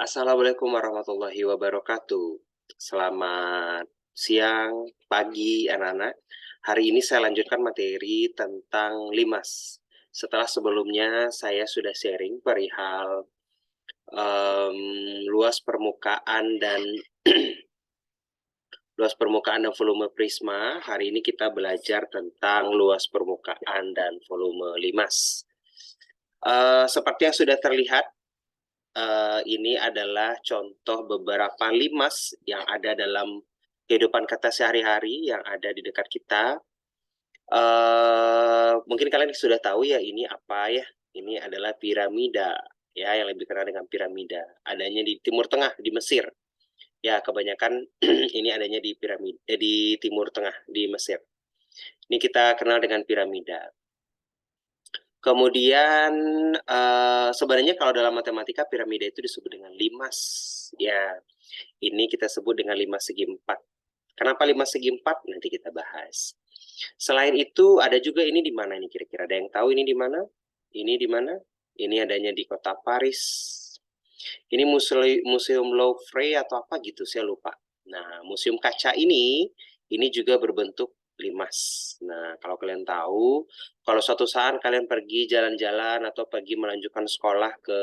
Assalamualaikum warahmatullahi wabarakatuh. Selamat siang, pagi, anak-anak. Hari ini saya lanjutkan materi tentang limas. Setelah sebelumnya saya sudah sharing perihal luas permukaan dan luas permukaan dan volume prisma. Hari ini kita belajar tentang luas permukaan dan volume limas. Seperti yang sudah terlihat, ini adalah contoh beberapa limas yang ada dalam kehidupan kita sehari-hari yang ada di dekat kita. Mungkin kalian sudah tahu ya ini apa ya? Ini adalah piramida, ya, yang lebih kenal dengan piramida. Adanya di Timur Tengah, di Mesir. Ya, kebanyakan ini adanya di di Timur Tengah, di Mesir. Ini kita kenal dengan piramida. Kemudian sebenarnya kalau dalam matematika piramida itu disebut dengan limas. Ya, ini kita sebut dengan limas segi 4. Kenapa limas segi 4? Nanti kita bahas. Selain itu ada juga ini di mana ini kira-kira? Ada yang tahu ini di mana? Ini di mana? Ini adanya di kota Paris. Ini Museum Louvre atau apa gitu, saya lupa. Nah, museum kaca ini juga berbentuk limas. Nah, kalau kalian tahu, kalau suatu saat kalian pergi jalan-jalan atau pergi melanjutkan sekolah ke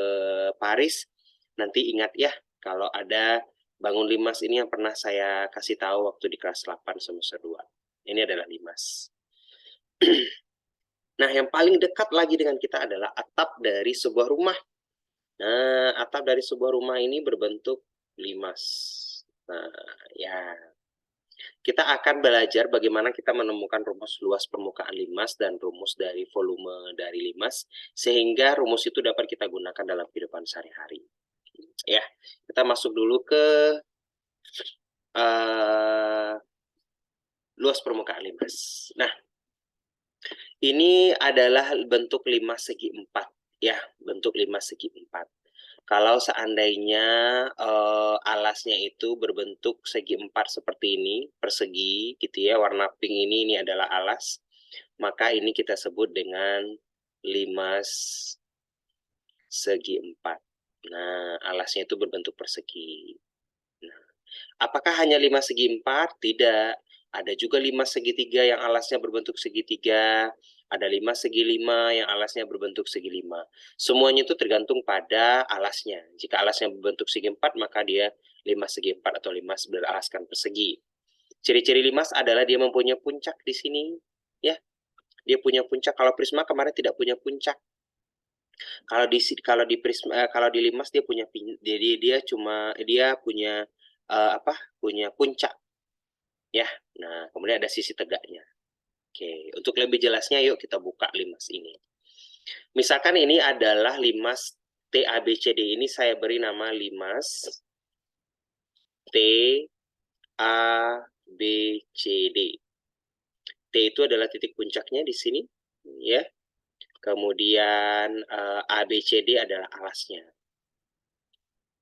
Paris, nanti ingat ya, kalau ada bangun limas ini yang pernah saya kasih tahu waktu di kelas 8 semester 2. Ini adalah limas. Nah, yang paling dekat lagi dengan kita adalah atap dari sebuah rumah. Nah, atap dari sebuah rumah ini berbentuk limas. Nah, ya. Kita akan belajar bagaimana kita menemukan rumus luas permukaan limas dan rumus dari volume dari limas, sehingga rumus itu dapat kita gunakan dalam kehidupan sehari-hari. Ya, kita masuk dulu ke luas permukaan limas. Nah, ini adalah bentuk limas segi 4. Ya, bentuk limas segi 4. Kalau seandainya alasnya itu berbentuk segi 4 seperti ini, persegi gitu ya, warna pink ini adalah alas, maka ini kita sebut dengan limas segi 4. Nah, alasnya itu berbentuk persegi. Nah, apakah hanya limas segi 4? Tidak. Ada juga limas segitiga yang alasnya berbentuk segitiga. Ada limas segi 5 yang alasnya berbentuk segi 5. Semuanya itu tergantung pada alasnya. Jika alasnya berbentuk segi 4, maka dia limas segi 4 atau limas beralaskan persegi. Ciri-ciri limas adalah dia mempunyai puncak di sini. Ya, dia punya puncak. Kalau prisma kemarin tidak punya puncak. Kalau di limas dia punya dia punya punya puncak ya. Nah, kemudian ada sisi tegaknya. Oke, untuk lebih jelasnya yuk kita buka limas ini. Misalkan ini adalah limas TABCD, ini saya beri nama limas TABCD. T itu adalah titik puncaknya di sini ya. Kemudian ABCD adalah alasnya.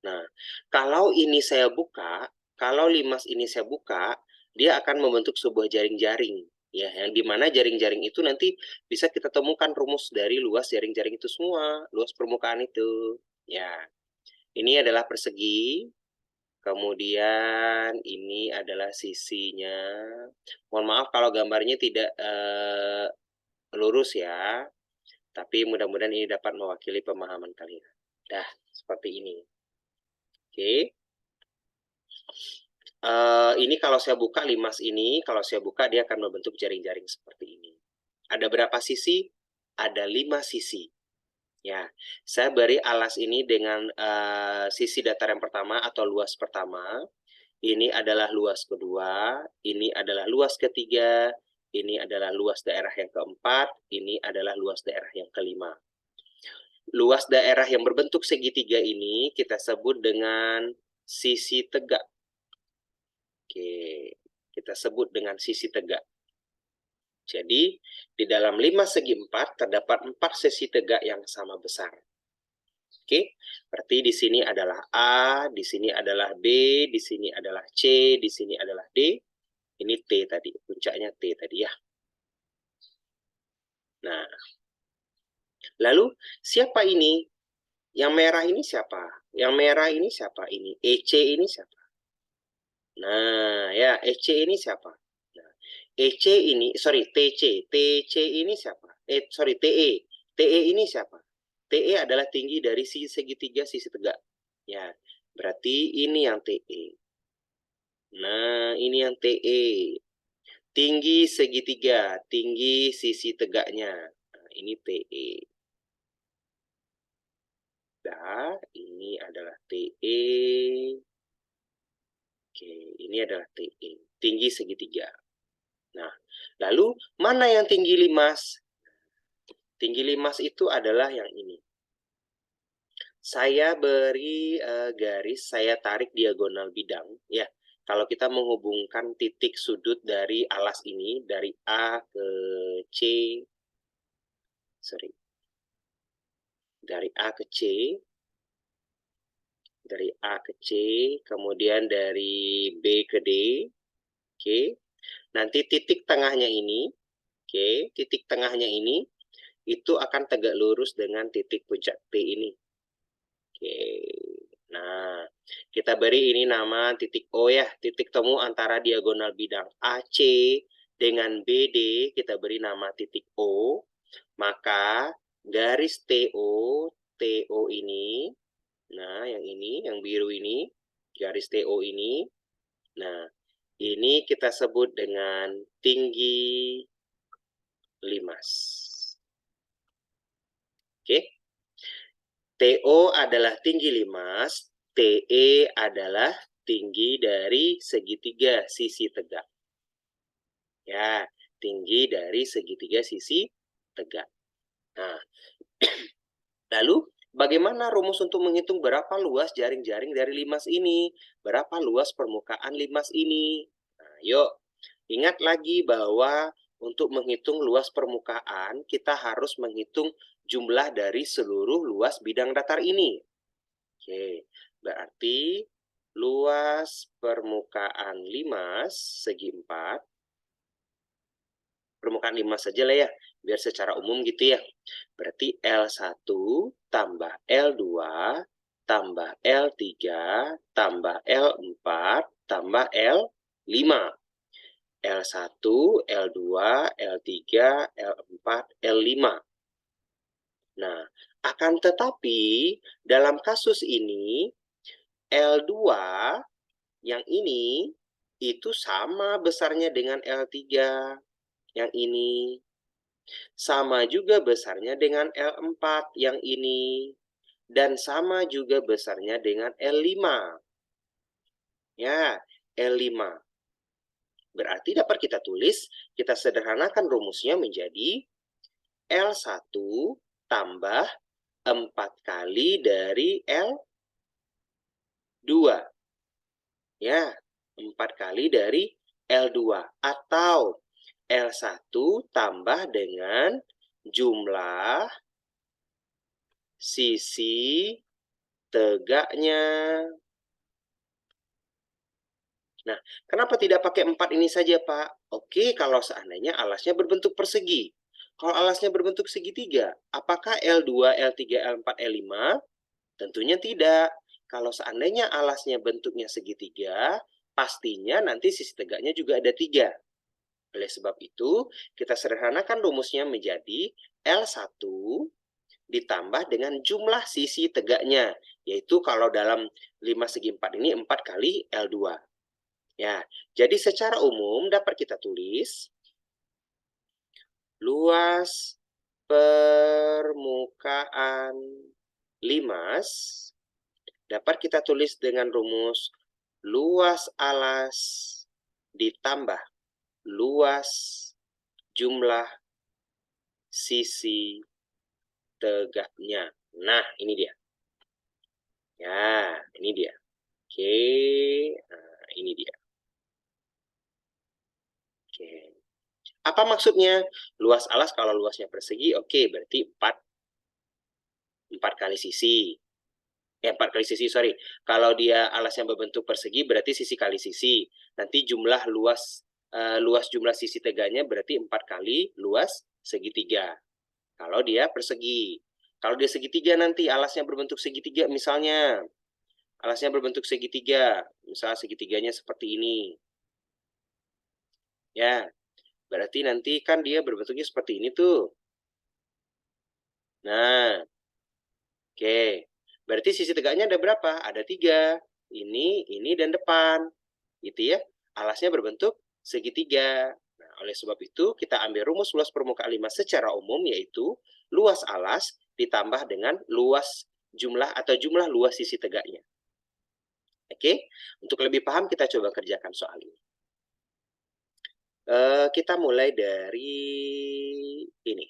Nah, kalau ini saya buka, kalau limas ini saya buka, dia akan membentuk sebuah jaring-jaring. Ya, yang dimana jaring-jaring itu nanti bisa kita temukan rumus dari luas jaring-jaring itu semua, luas permukaan itu. Ya, ini adalah persegi, kemudian ini adalah sisinya. Mohon maaf kalau gambarnya tidak lurus ya, tapi mudah-mudahan ini dapat mewakili pemahaman kalian. Dah, seperti ini. Oke. Ini kalau saya buka limas ini, kalau saya buka dia akan membentuk jaring-jaring seperti ini. Ada berapa sisi? Ada 5 sisi. Ya, saya beri alas ini dengan sisi datar yang pertama atau luas pertama. Ini adalah luas kedua, ini adalah luas ketiga, ini adalah luas daerah yang keempat, ini adalah luas daerah yang kelima. Luas daerah yang berbentuk segitiga ini kita sebut dengan sisi tegak. Oke, kita sebut dengan sisi tegak. Jadi, di dalam 5 segi 4 terdapat 4 sisi tegak yang sama besar. Oke, berarti di sini adalah A, di sini adalah B, di sini adalah C, di sini adalah D. Ini T tadi, puncaknya T tadi ya. Nah, lalu siapa ini? Yang merah ini siapa? Yang merah ini siapa? Ini EC ini siapa? Nah, ya, EC ini siapa? Nah, EC ini, sorry, TC ini siapa? Sorry, TE ini siapa? TE adalah tinggi dari segitiga sisi tegak. Ya, berarti ini yang TE. Nah, ini yang TE. Tinggi segitiga, tinggi sisi tegaknya. Nah, ini TE. Nah, ini adalah TE. Oke, ini adalah TE. Tinggi segitiga. Nah, lalu mana yang tinggi limas? Tinggi limas itu adalah yang ini. Saya beri garis, saya tarik diagonal bidang. Ya, kalau kita menghubungkan titik sudut dari alas ini, dari A ke C, sorry, dari A ke C, dari A ke C, kemudian dari B ke D, oke. Nanti titik tengahnya ini, oke, titik tengahnya ini, itu akan tegak lurus dengan titik puncak T ini. Oke, nah kita beri ini nama titik O ya, titik temu antara diagonal bidang AC dengan BD, kita beri nama titik O, maka garis TO ini, nah yang ini, yang biru ini, garis TO ini, nah ini kita sebut dengan tinggi limas. Oke, TO adalah tinggi limas, TE adalah tinggi dari segitiga sisi tegak. Ya, tinggi dari segitiga sisi tegak. Nah, lalu bagaimana rumus untuk menghitung berapa luas jaring-jaring dari limas ini? Berapa luas permukaan limas ini? Nah, yuk, ingat lagi bahwa untuk menghitung luas permukaan, kita harus menghitung jumlah dari seluruh luas bidang datar ini. Oke, berarti luas permukaan limas segi 4, permukaan limas saja lah ya, biar secara umum gitu ya. Berarti L1 tambah L2 tambah L3 tambah L4 tambah L5. L1, L2, L3, L4, L5. Nah, akan tetapi dalam kasus ini L2 yang ini itu sama besarnya dengan L3 yang ini. Sama juga besarnya dengan L4 yang ini. Dan sama juga besarnya dengan L5. Ya, L5. Berarti dapat kita tulis, kita sederhanakan rumusnya menjadi L1 tambah 4 kali dari L2. Ya, 4 kali dari L2. Atau L1 tambah dengan jumlah sisi tegaknya. Nah, kenapa tidak pakai 4 ini saja, Pak? Oke, kalau seandainya alasnya berbentuk persegi. Kalau alasnya berbentuk segitiga, apakah L2, L3, L4, L5? Tentunya tidak. Kalau seandainya alasnya bentuknya segitiga, pastinya nanti sisi tegaknya juga ada 3. Oleh sebab itu, kita sederhanakan rumusnya menjadi L1 ditambah dengan jumlah sisi tegaknya, yaitu kalau dalam 5 segi 4 ini 4 kali L2. Ya, jadi secara umum dapat kita tulis luas permukaan limas dapat kita tulis dengan rumus luas alas ditambah luas jumlah sisi tegaknya. Nah, ini dia. Ya, ini dia. Oke, nah, ini dia. Oke. Apa maksudnya? Luas alas kalau luasnya persegi, oke, berarti 4 kali sisi. 4 kali sisi, sorry. Kalau dia alas yang berbentuk persegi, berarti sisi kali sisi. Nanti jumlah luas jumlah sisi tegaknya berarti 4 kali luas segitiga. Kalau dia persegi. Kalau dia segitiga nanti alasnya berbentuk segitiga misalnya. Alasnya berbentuk segitiga. Misalnya segitiganya seperti ini. Ya, berarti nanti kan dia berbentuknya seperti ini tuh. Nah, oke. Berarti sisi tegaknya ada berapa? Ada 3. Ini, dan depan. Gitu ya. Alasnya berbentuk segitiga. Nah, oleh sebab itu kita ambil rumus luas permukaan limas secara umum, yaitu luas alas ditambah dengan luas jumlah atau jumlah luas sisi tegaknya. Oke, untuk lebih paham kita coba kerjakan soal ini. Kita mulai dari ini.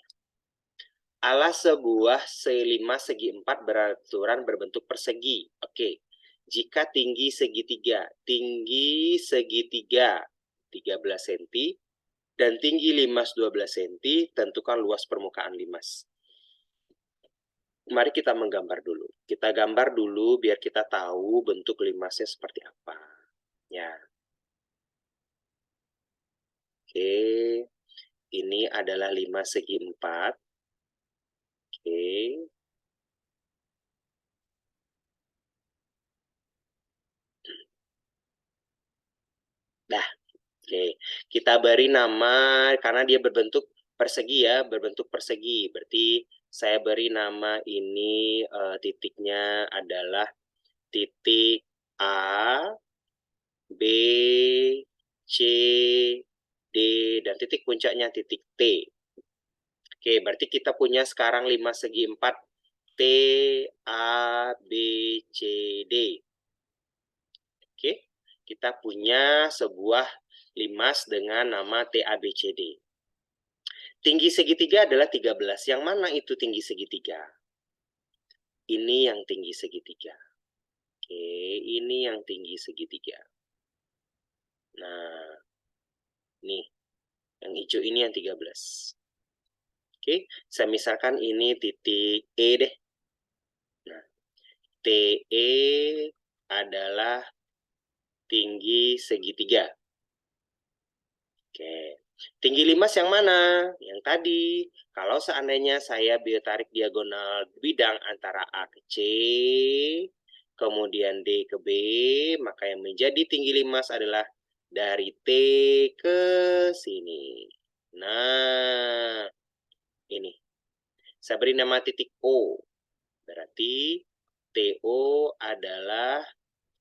Alas sebuah limas segi 4 beraturan berbentuk persegi. Oke, jika tinggi segitiga 13 cm dan tinggi limas 12 cm, tentukan luas permukaan limas. Mari kita menggambar dulu. Kita gambar dulu biar kita tahu bentuk limasnya seperti apa. Ya. Oke, ini adalah limas segi 4. Oke. Nah, oke. Kita beri nama, karena dia berbentuk persegi ya, berbentuk persegi. Berarti saya beri nama ini, titiknya adalah titik A, B, C, D, dan titik puncaknya titik T. Oke, berarti kita punya sekarang limas segi 4, T, A, B, C, D. Oke, kita punya sebuah limas dengan nama TABCD. Tinggi segitiga adalah 13. Yang mana itu tinggi segitiga? Ini yang tinggi segitiga. Oke, ini yang tinggi segitiga. Nah, nih, yang hijau ini yang 13. Oke, saya misalkan ini titik E deh. Nah, TE adalah tinggi segitiga. Oke. Tinggi limas yang mana? Yang tadi. Kalau seandainya saya tarik diagonal bidang antara A ke C, kemudian D ke B, maka yang menjadi tinggi limas adalah dari T ke sini. Nah, ini. Saya beri nama titik O. Berarti TO adalah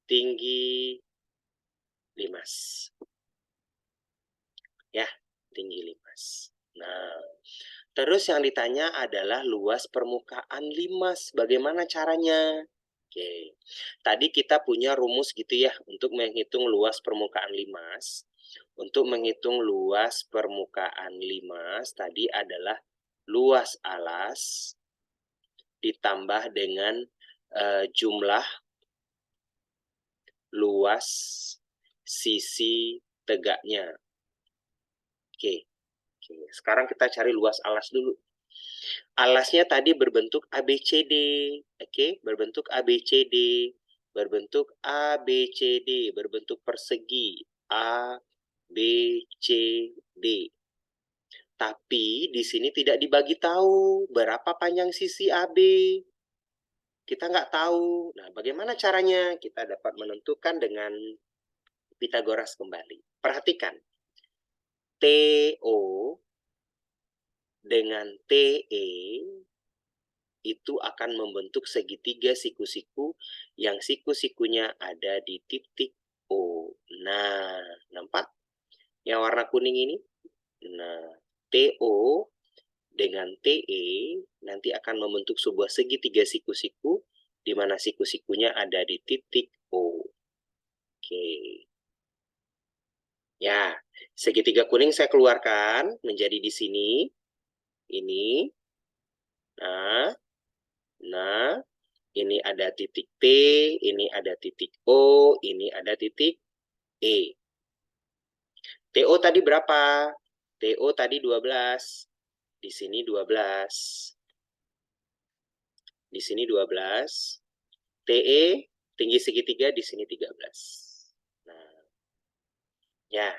tinggi limas. Ya, tinggi limas. Nah, terus yang ditanya adalah luas permukaan limas. Bagaimana caranya? Oke, tadi kita punya rumus gitu ya untuk menghitung luas permukaan limas. Untuk menghitung luas permukaan limas tadi adalah luas alas ditambah dengan jumlah luas sisi tegaknya. Oke. Sekarang kita cari luas alas dulu. Alasnya tadi berbentuk ABCD. Oke, berbentuk ABCD. Berbentuk ABCD, berbentuk persegi. A, B, C, D. Tapi di sini tidak dibagi tahu berapa panjang sisi AB. Kita nggak tahu. Nah, bagaimana caranya? Kita dapat menentukan dengan Pitagoras kembali. Perhatikan. TO dengan TE itu akan membentuk segitiga siku-siku yang siku-sikunya ada di titik O. Nah, nampak? Yang warna kuning ini? Nah, TO dengan TE nanti akan membentuk sebuah segitiga siku-siku di mana siku-sikunya ada di titik O. Oke. Ya, segitiga kuning saya keluarkan menjadi di sini. Ini. Nah, ini ada titik T, ini ada titik O, ini ada titik E. TO tadi berapa? TO tadi 12. Di sini 12. Di sini 12. TE tinggi segitiga di sini 13. Nah, ya.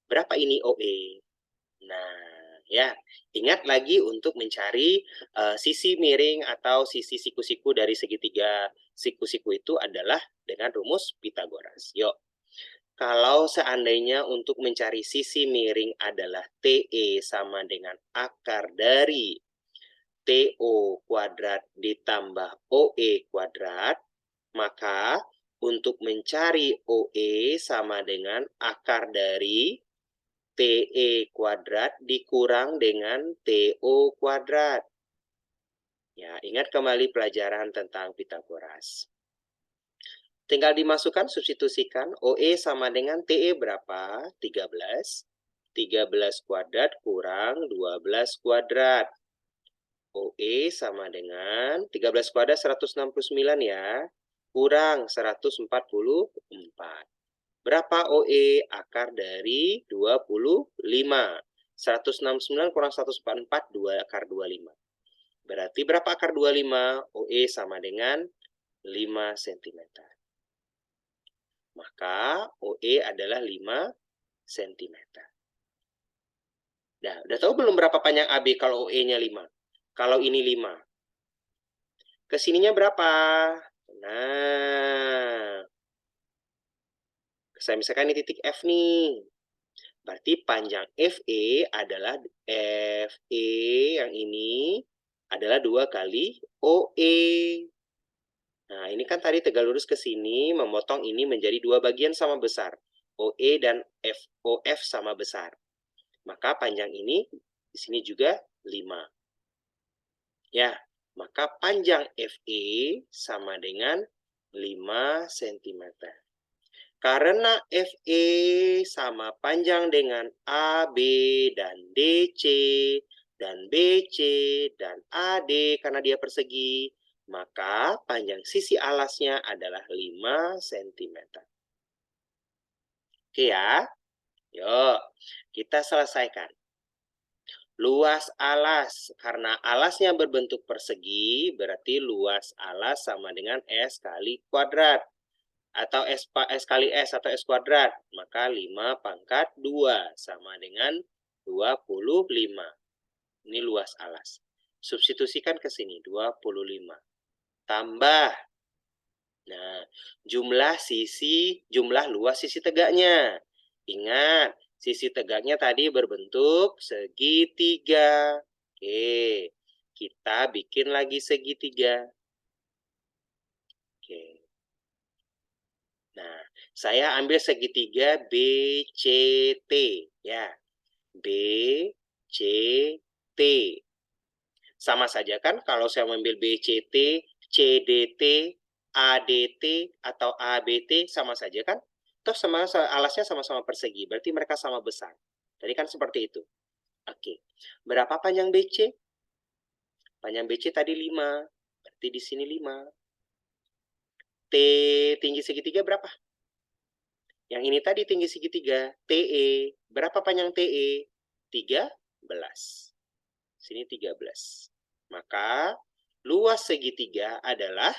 Berapa ini OE? Nah, Ya, ingat lagi untuk mencari sisi miring atau sisi siku-siku dari segitiga siku-siku itu adalah dengan rumus Pitagoras. Yuk, kalau seandainya untuk mencari sisi miring adalah TE sama dengan akar dari TO kuadrat ditambah OE kuadrat, maka untuk mencari OE sama dengan akar dari TE kuadrat dikurang dengan TO kuadrat. Ya, ingat kembali pelajaran tentang Pitagoras. Tinggal dimasukkan, substitusikan. OE sama dengan TE berapa? 13. 13 kuadrat kurang 12 kuadrat. OE sama dengan 13 kuadrat 169 ya. Kurang 144. Berapa OE? Akar dari 25. 169 kurang 144, 2 akar 25. Berarti berapa akar 25? OE sama dengan 5 cm. Maka OE adalah 5 cm. Nah, udah tahu belum berapa panjang AB kalau OE-nya 5? Kalau ini 5. Kesininya berapa? Nah, saya misalkan ini titik F nih. Berarti panjang FE adalah FE yang ini adalah 2 kali OE. Nah, ini kan tadi tegak lurus ke sini, memotong ini menjadi 2 bagian sama besar. OE dan OF sama besar. Maka panjang ini di sini juga 5. Ya, maka panjang FE sama dengan 5 cm. Karena FE sama panjang dengan AB dan DC dan BC dan AD karena dia persegi, maka panjang sisi alasnya adalah 5 cm. Oke ya? Yuk, kita selesaikan. Luas alas, karena alasnya berbentuk persegi, berarti luas alas sama dengan S kali kuadrat. Atau S kali S atau S kuadrat, maka 5 pangkat 2 sama dengan 25. Ini luas alas. Substitusikan ke sini, 25. Tambah. Nah, jumlah luas sisi tegaknya. Ingat, sisi tegaknya tadi berbentuk segitiga. Oke, kita bikin lagi segitiga. Oke. Nah, saya ambil segitiga BCT ya. BCT. Sama saja kan kalau saya mengambil BCT, CDT, ADT atau ABT sama saja kan? Toh sama alasnya sama-sama persegi, berarti mereka sama besar. Tadi kan seperti itu. Oke. Berapa panjang BC? Panjang BC tadi 5. Berarti di sini 5. T tinggi segitiga berapa? Yang ini tadi tinggi segitiga, TE. Berapa panjang TE? 13. Sini 13. Maka luas segitiga adalah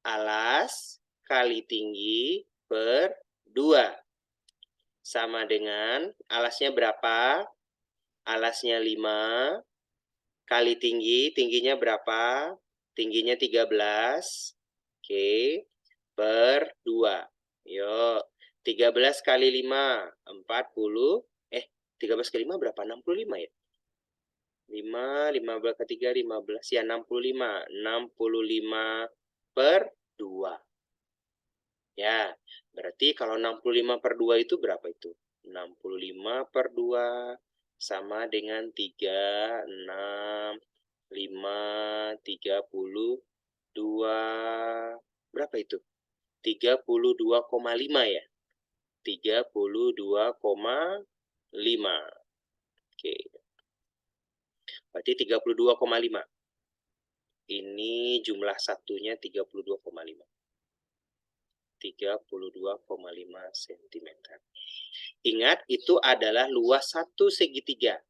alas kali tinggi per 2. Sama dengan alasnya berapa? Alasnya 5 kali tinggi. Tingginya berapa? Tingginya 13. Oke. Per 2. Yuk, 13 kali 5, 40. 13 kali 5 berapa? 65 ya? 5, 15 ke 3, 15. Ya, 65. 65 per 2. Ya, berarti kalau 65 per 2 itu berapa itu? 65 per 2 sama dengan 3, 6, 5, 32. Berapa itu? 32,5 ya? 32,5. Oke. Berarti 32,5. Ini jumlah satunya 32,5. 32,5 cm. Ingat, itu adalah luas satu segitiga.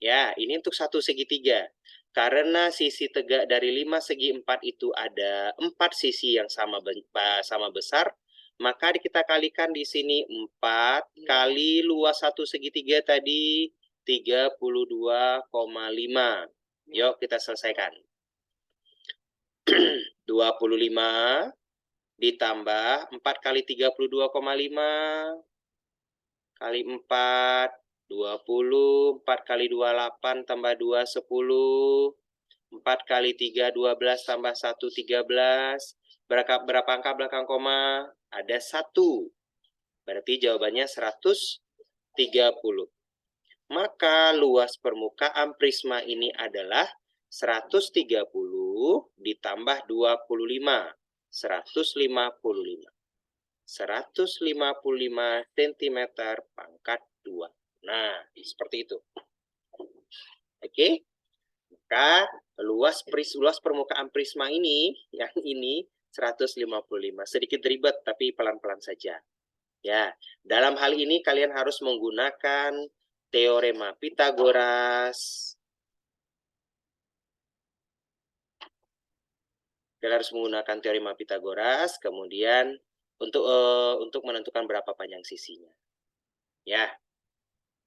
Ya, ini untuk satu segitiga. Karena sisi tegak dari 5 segi 4 itu ada 4 sisi yang sama besar, maka kita kalikan di sini 4 kali luas satu segitiga tadi 32,5. Yuk kita selesaikan. 25 ditambah 4 kali 32,5 kali 4, 20, 4 kali 28 tambah 2, 10, 4 kali 3, 12 tambah 1, 13. Berapa angka belakang koma? Ada 1. Berarti jawabannya 130. Maka luas permukaan prisma ini adalah 130 ditambah 25, 155. 155 cm pangkat 2. Nah, seperti itu. Oke. Maka luas permukaan prisma ini, yang ini 155. Sedikit ribet tapi pelan-pelan saja. Ya, dalam hal ini kalian harus menggunakan teorema Pythagoras. Kalian harus menggunakan teorema Pythagoras, kemudian untuk menentukan berapa panjang sisinya. Ya,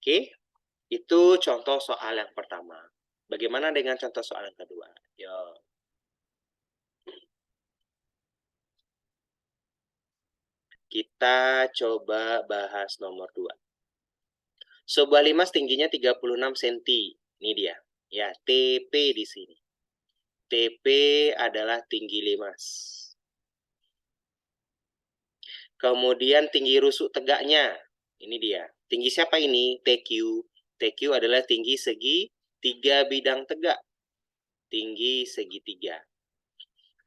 oke. Itu contoh soal yang pertama. Bagaimana dengan contoh soal yang kedua? Yo. Kita coba bahas nomor 2. Sebuah limas tingginya 36 cm. Ini dia. Ya, TP di sini. TP adalah tinggi limas. Kemudian tinggi rusuk tegaknya. Ini dia. Tinggi siapa ini? TQ. TQ adalah tinggi segi 3 bidang tegak. Tinggi segitiga.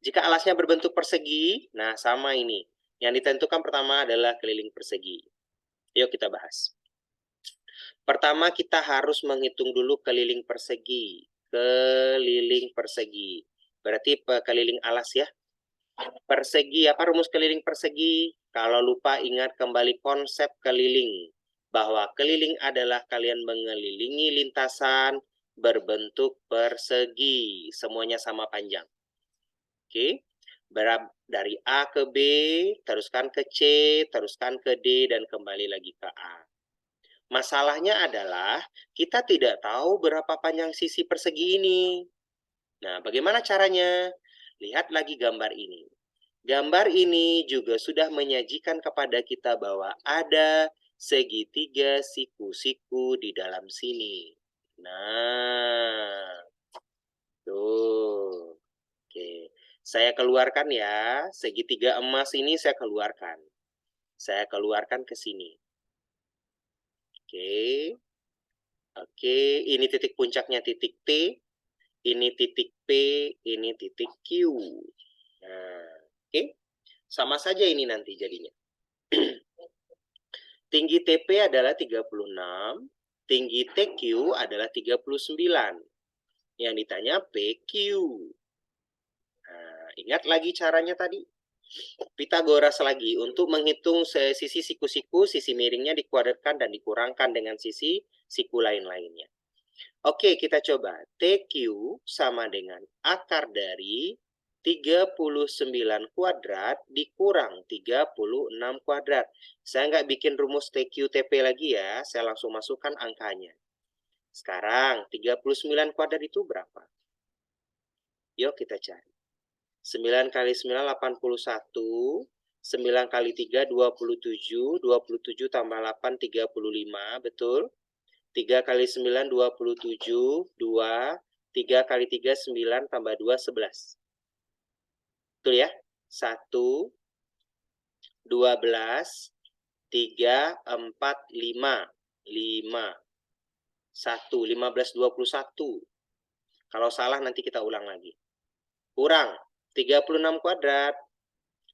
Jika alasnya berbentuk persegi, nah sama ini. Yang ditentukan pertama adalah keliling persegi. Yuk kita bahas. Pertama kita harus menghitung dulu keliling persegi. Keliling persegi. Berarti keliling alas ya. Persegi, apa rumus keliling persegi? Kalau lupa ingat kembali konsep keliling. Bahwa keliling adalah kalian mengelilingi lintasan berbentuk persegi. Semuanya sama panjang. Oke. Dari A ke B, teruskan ke C, teruskan ke D, dan kembali lagi ke A. Masalahnya adalah kita tidak tahu berapa panjang sisi persegi ini. Nah, bagaimana caranya? Lihat lagi gambar ini. Gambar ini juga sudah menyajikan kepada kita bahwa ada segitiga siku-siku di dalam sini. Nah, tuh. Oke. Saya keluarkan ya, segitiga emas ini saya keluarkan. Saya keluarkan ke sini. Oke. Oke, ini titik puncaknya titik T, ini titik P, ini titik Q. Nah, oke. Sama saja ini nanti jadinya. Tinggi TP adalah 36, tinggi TQ adalah 39. Yang ditanya PQ. Nah, ingat lagi caranya tadi. Pythagoras lagi untuk menghitung sisi siku-siku, sisi miringnya dikuadratkan dan dikurangkan dengan sisi siku lain-lainnya. Oke, kita coba. TQ sama dengan akar dari 39 kuadrat dikurang 36 kuadrat. Saya nggak bikin rumus TQ TP lagi ya, saya langsung masukkan angkanya. Sekarang 39 kuadrat itu berapa? Yuk kita cari. 9 kali 9, 81. 9 kali 3, 27. 27 tambah 8, 35. Betul? 3 kali 9, 27. 2. 3 kali 3, 9. Tambah 2, 11. Betul ya? 1, 12, 3, 4, 5. 5. 1, 15, 21. Kalau salah nanti kita ulang lagi. Kurang. 36 kuadrat.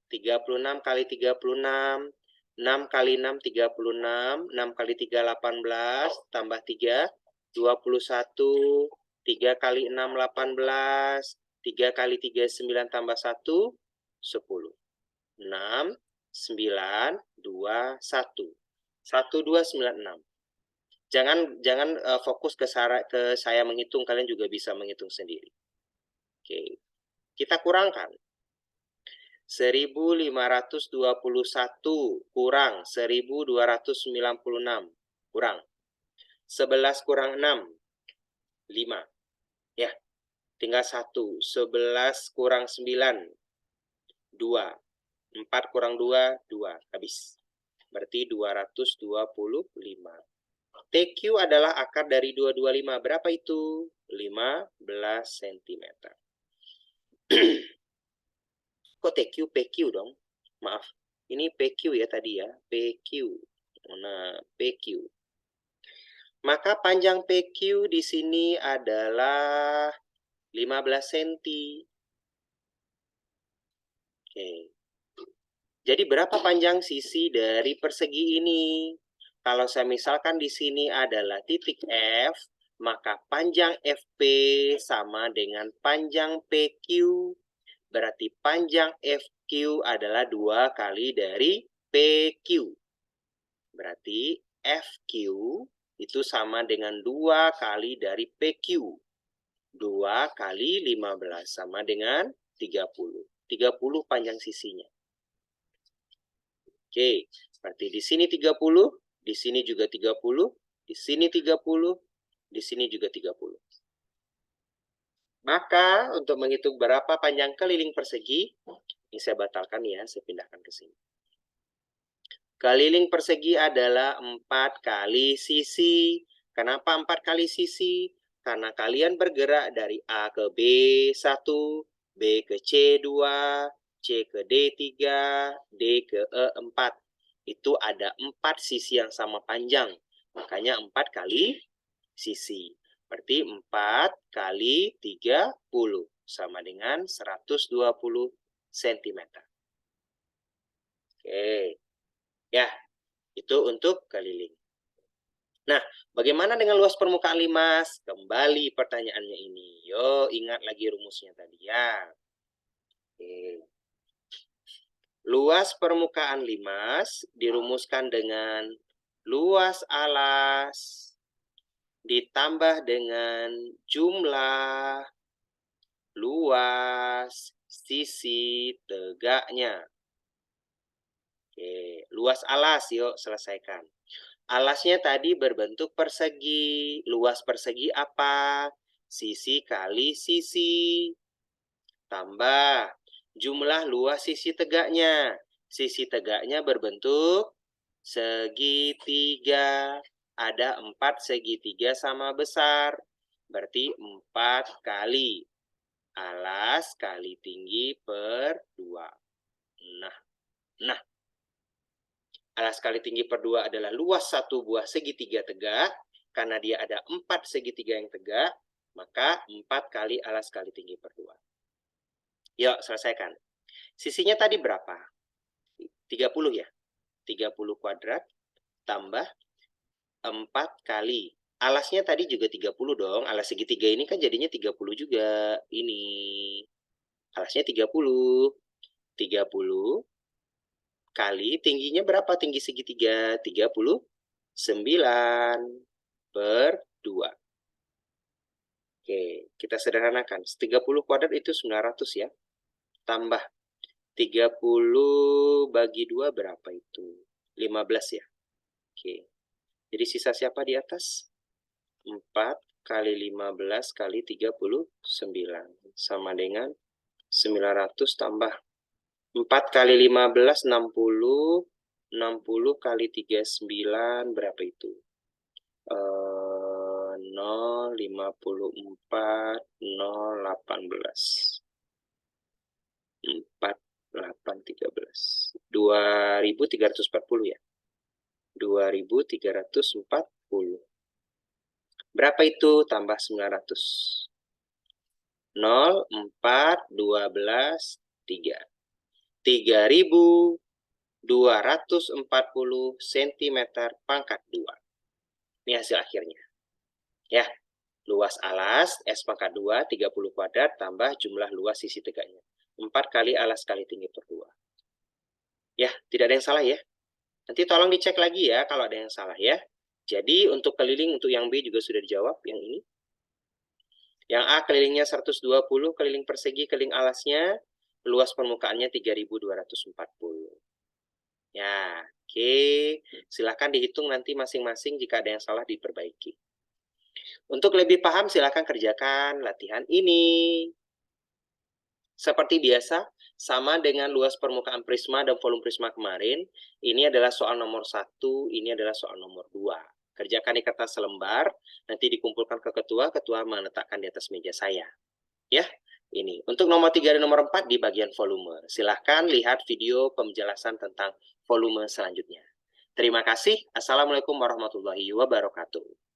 36 kali 36. 6 kali 6, 36. 6 kali 3, 18. Tambah 3, 21. 3 kali 6, 18. 3 kali 3, 9. Tambah 1, 10. 6, 9, 2, 1. 1, 2, 9, 6. Jangan fokus ke saya menghitung. Kalian juga bisa menghitung sendiri. Oke. Kita kurangkan. 1521 kurang 1296 kurang 11 kurang 6, 5. Ya, tinggal 1. 11 kurang 9, 2. 4 kurang 2, 2. Habis. Berarti 225. TQ adalah akar dari 225. Berapa itu? 15 cm. Kok TQ, PQ dong? Maaf. Ini PQ ya tadi ya. PQ. Nah, PQ. Maka panjang PQ di sini adalah 15 cm. Oke. Jadi berapa panjang sisi dari persegi ini? Kalau saya misalkan di sini adalah titik F, maka panjang FP sama dengan panjang PQ. Berarti panjang FQ adalah 2 kali dari PQ. Berarti FQ itu sama dengan 2 kali dari PQ. 2 kali 15 sama dengan 30. 30 panjang sisinya. Oke, berarti di sini 30, di sini juga 30, di sini 30, di sini juga 30. Maka untuk menghitung berapa panjang keliling persegi, ini saya batalkan ya, saya pindahkan ke sini. Keliling persegi adalah 4 kali sisi. Kenapa 4 kali sisi? Karena kalian bergerak dari A ke B1, B ke C2, C ke D3, D ke E4. Itu ada 4 sisi yang sama panjang. Makanya 4 kali sisi. Berarti 4 kali 30 sama dengan 120 cm. Oke. Ya, itu untuk keliling. Nah, bagaimana dengan luas permukaan limas? Kembali pertanyaannya ini. Yo, ingat lagi rumusnya tadi ya. Oke. Luas permukaan limas dirumuskan dengan luas alas ditambah dengan jumlah luas sisi tegaknya. Oke, luas alas yuk selesaikan. Alasnya tadi berbentuk persegi. Luas persegi apa? Sisi kali sisi. Tambah jumlah luas sisi tegaknya. Sisi tegaknya berbentuk segitiga. Ada 4 segitiga sama besar. Berarti 4 kali alas kali tinggi per 2. Nah. Alas kali tinggi per 2 adalah luas satu buah segitiga tegak. Karena dia ada 4 segitiga yang tegak, maka 4 kali alas kali tinggi per 2. Yuk, selesaikan. Sisinya tadi berapa? 30 ya? 30 kuadrat tambah 4 kali. Alasnya tadi juga 30 dong. Alas segitiga ini kan jadinya 30 juga. Ini. Alasnya 30. 30 kali tingginya berapa tinggi segitiga? 39 per 2. Oke, kita sederhanakan. 30 kuadrat itu 900 ya. Tambah 30 bagi 2 berapa itu? 15 ya. Oke. Jadi sisa siapa di atas? 4 kali 15 kali 39. Sama dengan 900 tambah 4 kali 15, 60. 60 kali 39 berapa itu? 0, 54, 0, 18. 4, 8, 13. 2340 ya? 2340. Berapa itu? Tambah 900. 0, 4, 12, 3. 3240 cm pangkat 2. Ini hasil akhirnya. Ya, luas alas S pangkat 2, 30 kuadrat, tambah jumlah luas sisi tegaknya. 4 kali alas kali tinggi per 2. Ya, tidak ada yang salah ya. Nanti tolong dicek lagi ya kalau ada yang salah ya. Jadi untuk keliling, untuk yang B juga sudah dijawab, yang ini. Yang A kelilingnya 120, keliling persegi, keliling alasnya, luas permukaannya 3240. Ya, oke. Silakan dihitung nanti masing-masing, jika ada yang salah diperbaiki. Untuk lebih paham silakan kerjakan latihan ini. Seperti biasa, sama dengan luas permukaan prisma dan volume prisma kemarin, ini adalah soal nomor 1, ini adalah soal nomor 2. Kerjakan di kertas selembar, nanti dikumpulkan ke ketua, ketua meletakkan di atas meja saya. Ya, ini. Untuk nomor 3 dan nomor 4 di bagian volume. Silahkan lihat video penjelasan tentang volume selanjutnya. Terima kasih. Assalamualaikum warahmatullahi wabarakatuh.